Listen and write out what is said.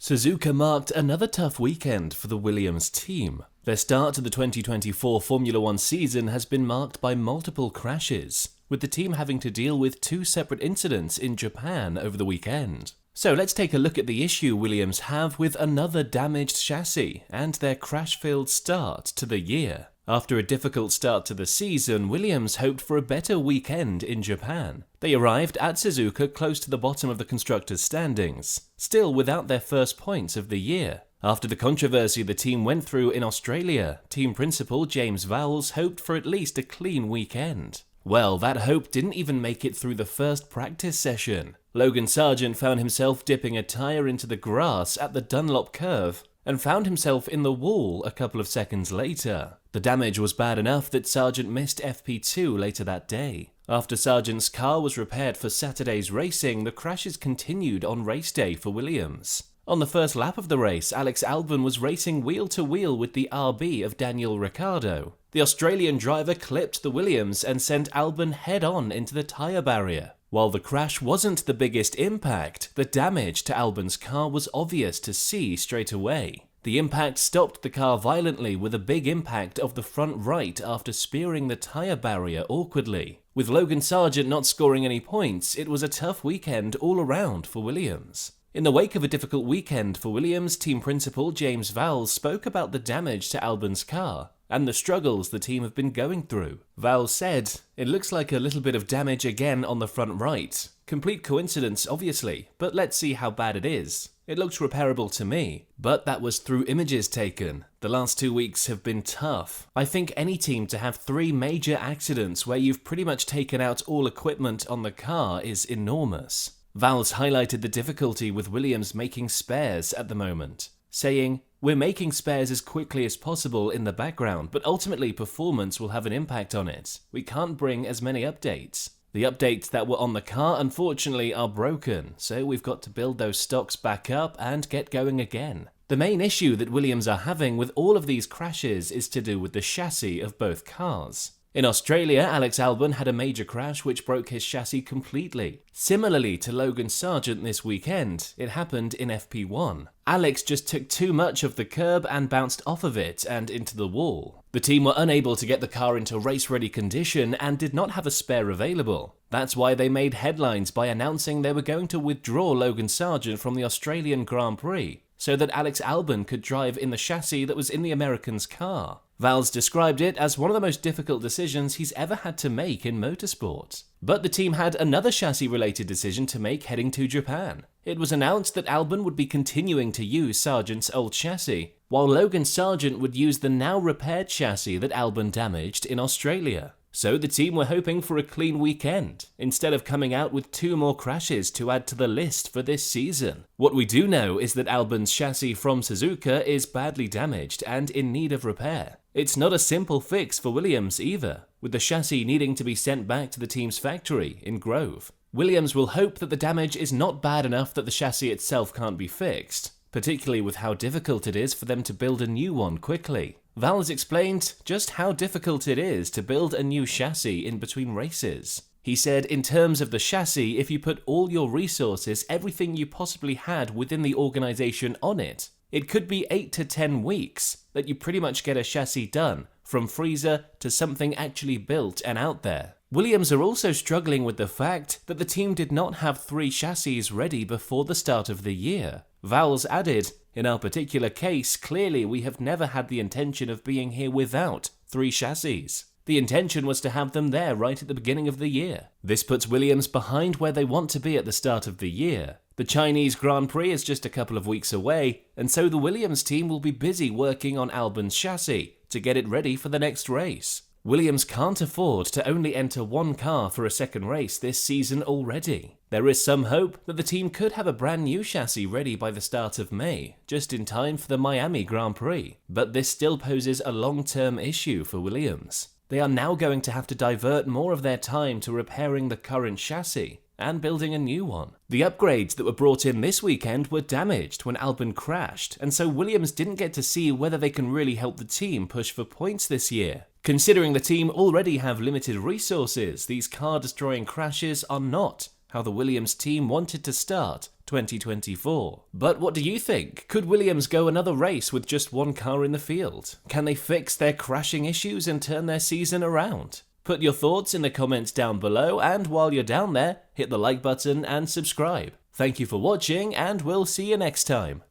Suzuka marked another tough weekend for the Williams team. Their start to the 2024 Formula One season has been marked by multiple crashes, with the team having to deal with two separate incidents in Japan over the weekend. So let's take a look at the issue Williams have with another damaged chassis and their crash-filled start to the year. After a difficult start to the season, Williams hoped for a better weekend in Japan. They arrived at Suzuka close to the bottom of the constructors' standings, still without their first points of the year. After the controversy the team went through in Australia, team principal James Vowles hoped for at least a clean weekend. Well, that hope didn't even make it through the first practice session. Logan Sargent found himself dipping a tyre into the grass at the Dunlop curve and found himself in the wall a couple of seconds later. The damage was bad enough that Sargent missed FP2 later that day. After Sargent's car was repaired for Saturday's racing, the crashes continued on race day for Williams. On the first lap of the race, Alex Albon was racing wheel-to-wheel with the RB of Daniel Ricciardo. The Australian driver clipped the Williams and sent Albon head-on into the tyre barrier. While the crash wasn't the biggest impact, the damage to Albon's car was obvious to see straight away. The impact stopped the car violently with a big impact of the front right after spearing the tyre barrier awkwardly. With Logan Sargent not scoring any points, it was a tough weekend all around for Williams. In the wake of a difficult weekend for Williams, team principal James Vowles spoke about the damage to Albon's car and the struggles the team have been going through. Vowles said, "It looks like a little bit of damage again on the front right. Complete coincidence, obviously, but let's see how bad it is. It looks repairable to me, but that was through images taken. The last 2 weeks have been tough. I think any team to have 3 major accidents where you've pretty much taken out all equipment on the car is enormous." Vowles highlighted the difficulty with Williams making spares at the moment, saying, "We're making spares as quickly as possible in the background, but ultimately performance will have an impact on it. We can't bring as many updates. The updates that were on the car unfortunately are broken, so we've got to build those stocks back up and get going again." The main issue that Williams are having with all of these crashes is to do with the chassis of both cars. In Australia, Alex Albon had a major crash which broke his chassis completely. Similarly to Logan Sargent this weekend, it happened in FP1. Alex just took too much of the curb and bounced off of it and into the wall. The team were unable to get the car into race-ready condition and did not have a spare available. That's why they made headlines by announcing they were going to withdraw Logan Sargent from the Australian Grand Prix, so that Alex Albon could drive in the chassis that was in the American's car. Vowles described it as one of the most difficult decisions he's ever had to make in motorsport. But the team had another chassis-related decision to make heading to Japan. It was announced that Albon would be continuing to use Sargent's old chassis, while Logan Sargent would use the now repaired chassis that Albon damaged in Australia. So the team were hoping for a clean weekend, instead of coming out with 2 more crashes to add to the list for this season. What we do know is that Albon's chassis from Suzuka is badly damaged and in need of repair. It's not a simple fix for Williams either, with the chassis needing to be sent back to the team's factory in Grove. Williams will hope that the damage is not bad enough that the chassis itself can't be fixed, particularly with how difficult it is for them to build a new one quickly. Vowles explained just how difficult it is to build a new chassis in between races. He said, in terms of the chassis, if you put all your resources, everything you possibly had within the organization on it, it could be 8 to 10 weeks that you pretty much get a chassis done, from freezer to something actually built and out there. Williams are also struggling with the fact that the team did not have 3 chassis ready before the start of the year. Vowles added, "In our particular case, clearly we have never had the intention of being here without 3 chassis. The intention was to have them there right at the beginning of the year." This puts Williams behind where they want to be at the start of the year. The Chinese Grand Prix is just a couple of weeks away, and so the Williams team will be busy working on Albon's chassis to get it ready for the next race. Williams can't afford to only enter 1 car for a second race this season already. There is some hope that the team could have a brand new chassis ready by the start of May, just in time for the Miami Grand Prix, but this still poses a long-term issue for Williams. They are now going to have to divert more of their time to repairing the current chassis and building a new one. The upgrades that were brought in this weekend were damaged when Albon crashed, and so Williams didn't get to see whether they can really help the team push for points this year. Considering the team already have limited resources, these car-destroying crashes are not how the Williams team wanted to start 2024. But what do you think? Could Williams go another race with just one car in the field? Can they fix their crashing issues and turn their season around? Put your thoughts in the comments down below, and while you're down there, hit the like button and subscribe. Thank you for watching, and we'll see you next time.